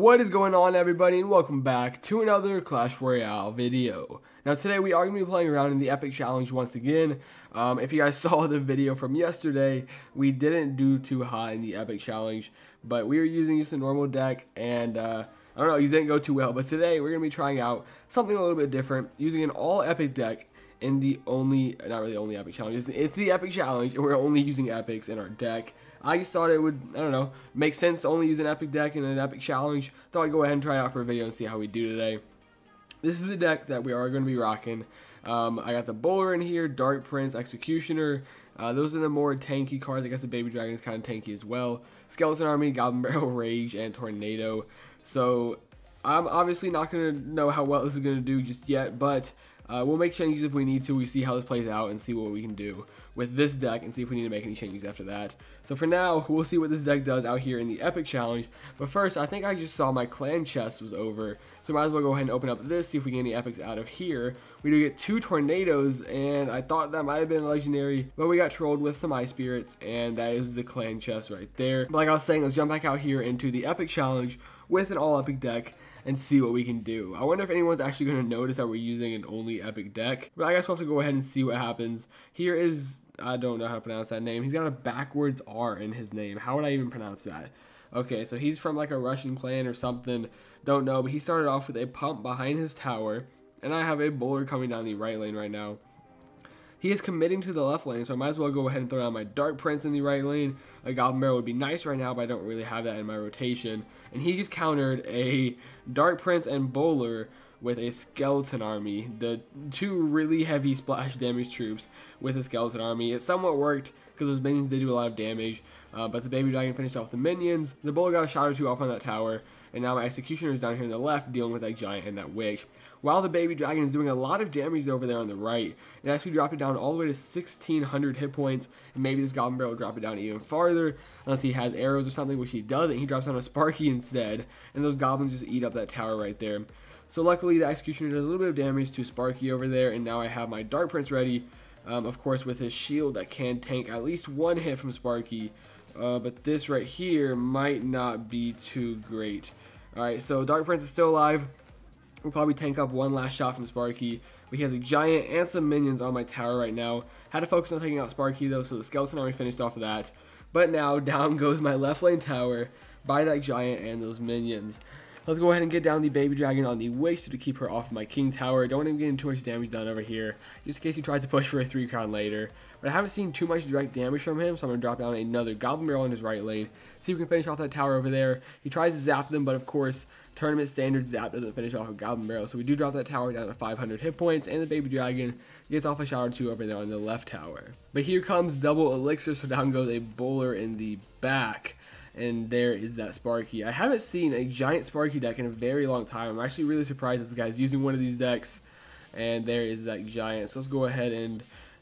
What is going on, everybody, and welcome back to another Clash Royale video. Now today we are going to be playing around in the Epic Challenge once again. If you guys saw the video from yesterday, we didn't do too hot in the Epic Challenge, but we were using just a normal deck, and I don't know, you didn't go too well. But today we're going to be trying out something a little bit different, using an all Epic deck in the only, not really only Epic Challenge, it's the Epic Challenge, and we're only using Epics in our deck. I just thought it would, I don't know, make sense to only use an Epic deck in an Epic Challenge. Thought I'd go ahead and try it out for a video and see how we do today. This is the deck that we are going to be rocking. I got the Bowler in here, Dark Prince, Executioner. Those are the more tanky cards. I guess the Baby Dragon is kind of tanky as well. Skeleton Army, Goblin Barrel, Rage, and Tornado. So I'm obviously not going to know how well this is going to do just yet, but we'll make changes if we need to. We see how this plays out and see what we can do with this deck and see if we need to make any changes after that. So for now, we'll see what this deck does out here in the Epic Challenge. But first, I think I just saw my clan chest was over, so we might as well go ahead and open up this, see if we get any epics out of here. We do get 2 tornadoes, and I thought that might have been legendary, but we got trolled with some ice spirits, and that is the clan chest right there. But like I was saying, let's jump back out here into the Epic Challenge with an all epic deck and see what we can do. I wonder if anyone's actually going to notice that we're using an only epic deck, but I guess we'll have to go ahead and see what happens. Here is, I don't know how to pronounce that name. He's got a backwards R in his name. How would I even pronounce that? Okay, so he's from like a Russian clan or something. Don't know, but he started off with a pump behind his tower, and I have a bowler coming down the right lane right now. He is committing to the left lane, so I might as well go ahead and throw down my Dark Prince in the right lane. A Goblin Barrel would be nice right now, but I don't really have that in my rotation. And he just countered a Dark Prince and Bowler with a Skeleton Army. The 2 really heavy splash damage troops with a Skeleton Army. It somewhat worked because those minions did do a lot of damage, but the Baby Dragon finished off the minions. The Bowler got a shot or 2 off on that tower, and now my Executioner is down here on the left dealing with that Giant and that Witch. While the Baby Dragon is doing a lot of damage over there on the right, it actually dropped it down all the way to 1,600 hit points, and maybe this Goblin Barrel will drop it down even farther, unless he has arrows or something, which he doesn't. He drops down a Sparky instead, and those Goblins just eat up that tower right there. So luckily, the Executioner does a little bit of damage to Sparky over there, and now I have my Dark Prince ready, of course with his shield that can tank at least 1 hit from Sparky, but this right here might not be too great. Alright, so Dark Prince is still alive. We'll probably tank up 1 last shot from Sparky, but he has a Giant and some minions on my tower right now. Had to focus on taking out Sparky though, so the Skeleton Army finished off of that. But now down goes my left lane tower by that Giant and those minions. Let's go ahead and get down the Baby Dragon on the Witch to keep her off my King Tower. Don't even get too much damage done over here, just in case he tries to push for a 3 crown later. But I haven't seen too much direct damage from him, so I'm going to drop down another Goblin Barrel in his right lane. See if we can finish off that tower over there. He tries to zap them, but of course, tournament standard zap doesn't finish off a Goblin Barrel. So we do drop that tower down to 500 hit points, and the Baby Dragon gets off a shot or 2 over there on the left tower. But here comes double elixir, so down goes a Bowler in the back. And there is that Sparky. I haven't seen a Giant Sparky deck in a very long time. I'm actually really surprised that this guy's using one of these decks. And there is that Giant. So let's go ahead and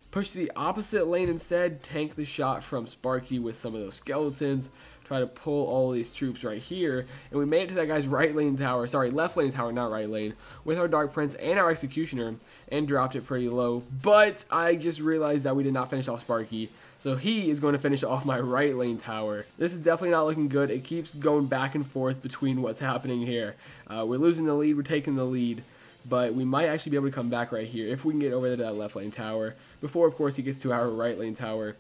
push to the opposite lane instead. Tank the shot from Sparky with some of those skeletons. Try to pull all these troops right here. And we made it to that guy's right lane tower. Sorry, left lane tower, not right lane. With our Dark Prince and our Executioner. And dropped it pretty low. But I just realized that we did not finish off Sparky. So he is going to finish off my right lane tower. This is definitely not looking good. It keeps going back and forth between what's happening here. We're losing the lead. We're taking the lead. But we might actually be able to come back right here if we can get over to that left lane tower. Before, of course, he gets to our right lane tower.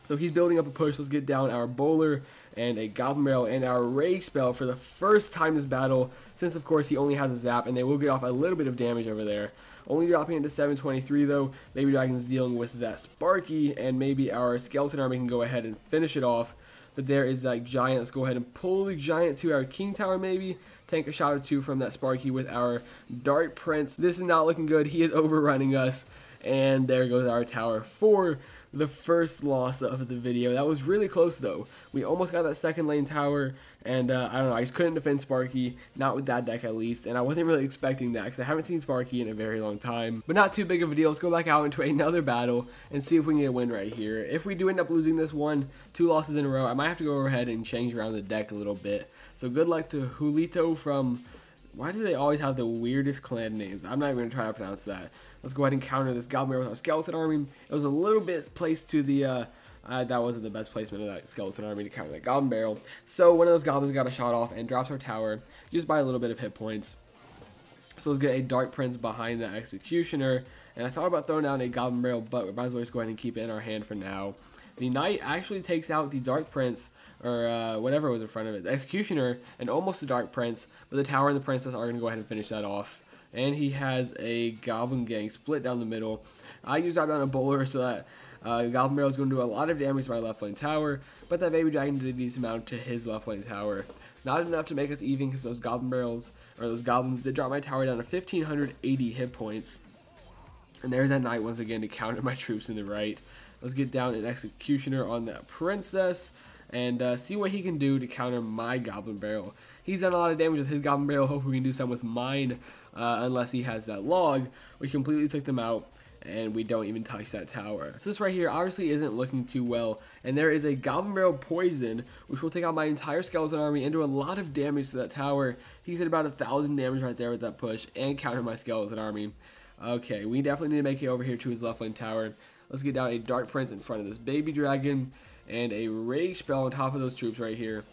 So he's building up a push. Let's get down our Bowler and a Goblin Barrel and our Rage spell for the first time this battle. Since, of course, he only has a zap. And they will get off a little bit of damage over there. Only dropping it to 723 though. Baby Dragon's dealing with that Sparky, and maybe our Skeleton Army can go ahead and finish it off. But there is that Giant. Let's go ahead and pull the Giant to our King Tower maybe. Tank a shot or 2 from that Sparky with our Dark Prince. This is not looking good. He is overrunning us. And there goes our tower for the first loss of the video. That was really close though. We almost got that second lane tower, and I don't know, I just couldn't defend Sparky, not with that deck at least, and I wasn't really expecting that because I haven't seen Sparky in a very long time. But not too big of a deal. Let's go back out into another battle and see if we can get a win right here. If we do end up losing this one, 2 losses in a row, I might have to go ahead and change around the deck a little bit. So good luck to Julito from... Why do they always have the weirdest clan names? I'm not even going to try to pronounce that. Let's go ahead and counter this Goblin Barrel with our Skeleton Army. It was a little bit placed to the That wasn't the best placement of that skeleton army to counter that goblin barrel. So one of those goblins got a shot off and drops our tower just by a little bit of hit points. So let's get a Dark Prince behind the Executioner. And I thought about throwing down a Goblin Barrel, but we might as well just go ahead and keep it in our hand for now. The Knight actually takes out the Dark Prince, or whatever was in front of it, the Executioner, and almost the Dark Prince. But the Tower and the Princess are going to go ahead and finish that off. And he has a Goblin Gang split down the middle. I used drop down a Bowler so that Goblin Barrel is going to do a lot of damage to my left lane tower. But that Baby Dragon did a decent amount to his left lane tower. Not enough to make us even because those Goblin Barrels, or those Goblins, did drop my tower down to 1,580 hit points. And there's that Knight once again to counter my troops in the right. Let's get down an Executioner on that Princess and see what he can do to counter my Goblin Barrel. He's done a lot of damage with his Goblin Barrel. Hopefully we can do some with mine, unless he has that log. We completely took them out, and we don't even touch that tower. So this right here obviously isn't looking too well, and there is a Goblin Barrel Poison, which will take out my entire skeleton army and do a lot of damage to that tower. He's at about 1,000 damage right there with that push, and counter my skeleton army. Okay, we definitely need to make it over here to his left lane tower. Let's get down a Dark Prince in front of this Baby Dragon, and a Rage Spell on top of those troops right here.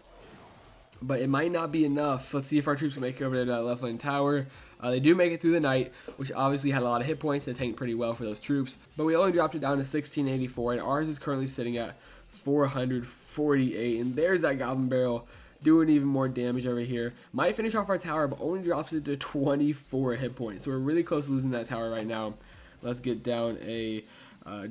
But it might not be enough. Let's see if our troops can make it over to that left lane tower. They do make it through the night, which obviously had a lot of hit points and tanked pretty well for those troops. But we only dropped it down to 1684, and ours is currently sitting at 448. And there's that Goblin Barrel doing even more damage over here. Might finish off our tower, but only drops it to 24 hit points. So we're really close to losing that tower right now. Let's get down a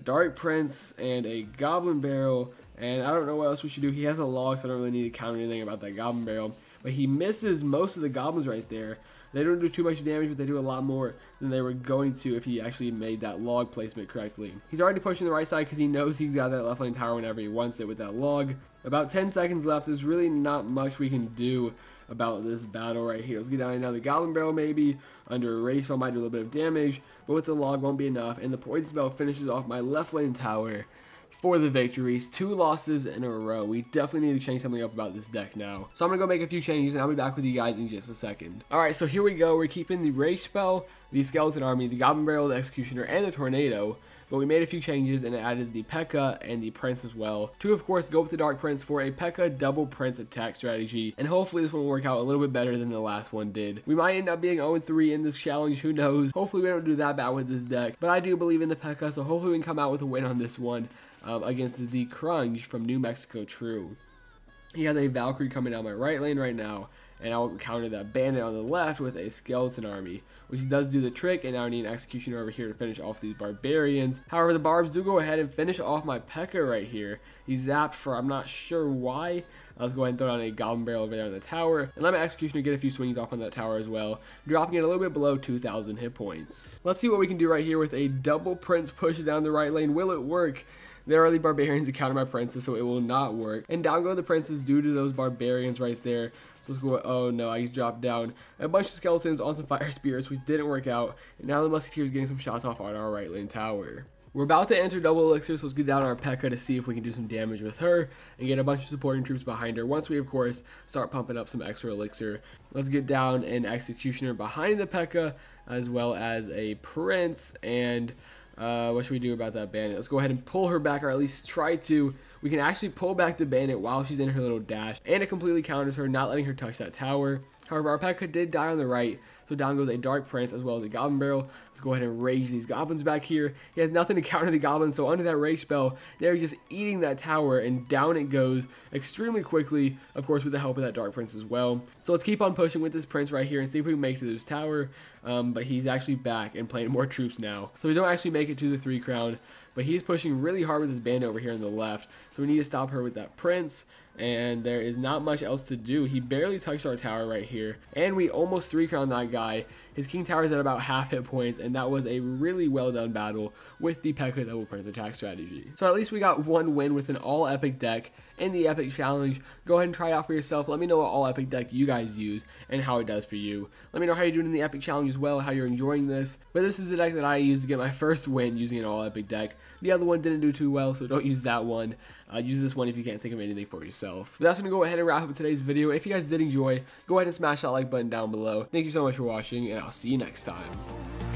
Dark Prince and a Goblin Barrel. And I don't know what else we should do. He has a log, so I don't really need to counter anything about that Goblin Barrel. But he misses most of the goblins right there. They don't do too much damage, but they do a lot more than they were going to if he actually made that log placement correctly. He's already pushing the right side because he knows he's got that left lane tower whenever he wants it with that log. About 10 seconds left. There's really not much we can do about this battle right here. Let's get down another Goblin Barrel maybe. Under a Rage Spell might do a little bit of damage, but with the log won't be enough. And the Poison Spell finishes off my left lane tower for the victories. 2 losses in a row. We definitely need to change something up about this deck now. So I'm going to go make a few changes, and I'll be back with you guys in just a second. Alright, so here we go. We're keeping the Rage Spell, the Skeleton Army, the Goblin Barrel, the Executioner, and the Tornado. But we made a few changes and added the P.E.K.K.A. and the Prince as well. To, of course, go with the Dark Prince for a P.E.K.K.A. double Prince attack strategy. And hopefully this one will work out a little bit better than the last one did. We might end up being 0-3 in this challenge, who knows. Hopefully we don't do that bad with this deck. But I do believe in the P.E.K.K.A., so hopefully we can come out with a win on this one. Against the Crunch from New Mexico True. He has a Valkyrie coming down my right lane right now, and I'll counter that Bandit on the left with a Skeleton Army, which does do the trick, and now I need an Executioner over here to finish off these Barbarians. However, the Barbs do go ahead and finish off my P.E.K.K.A. right here. He's zapped for I'm not sure why. Let's go ahead and throw down a Goblin Barrel over there on the tower, and let my Executioner get a few swings off on that tower as well, dropping it a little bit below 2,000 hit points. Let's see what we can do right here with a double Prince push down the right lane. Will it work? There are the Barbarians to counter my Princess, so it will not work. And down go the Princes due to those Barbarians right there. So let's go, oh no, I just dropped down a bunch of Skeletons on some Fire Spirits, which didn't work out. And now the Musketeer is getting some shots off on our right lane tower. We're about to enter double elixir, so let's get down our P.E.K.K.A. to see if we can do some damage with her and get a bunch of supporting troops behind her once we, of course, start pumping up some extra elixir. Let's get down an Executioner behind the P.E.K.K.A. as well as a Prince, and what should we do about that Bandit? Let's go ahead and pull her back, or at least try to. We can actually pull back the Bandit while she's in her little dash, and it completely counters her, not letting her touch that tower. However, our P.E.K.K.A. did die on the right, so down goes a Dark Prince as well as a Goblin Barrel. Let's go ahead and rage these Goblins back here. He has nothing to counter the Goblins, so under that Rage Spell, they're just eating that tower, and down it goes extremely quickly, of course with the help of that Dark Prince as well. So let's keep on pushing with this Prince right here and see if we can make it to this tower. But he's actually back and playing more troops now. So we don't actually make it to the 3 crown, but he's pushing really hard with his Bandit over here on the left. So we need to stop her with that Prince, and there is not much else to do. He barely touched our tower right here, and we almost 3 crown that guy. His King Tower is at about half hit points, and that was a really well done battle with the P.E.K.K.A. double Prince attack strategy. So at least we got one win with an all epic deck in the epic challenge. Go ahead and try it out for yourself. Let me know what all epic deck you guys use and how it does for you. Let me know how you're doing in the epic challenge as well, how you're enjoying this. But this is the deck that I used to get my first win using an all epic deck. The other one didn't do too well, so don't use that one. Use this one if you can't think of anything for yourself. But that's going to go ahead and wrap up today's video. If you guys did enjoy, go ahead and smash that like button down below. Thank you so much for watching, and I'll see you next time.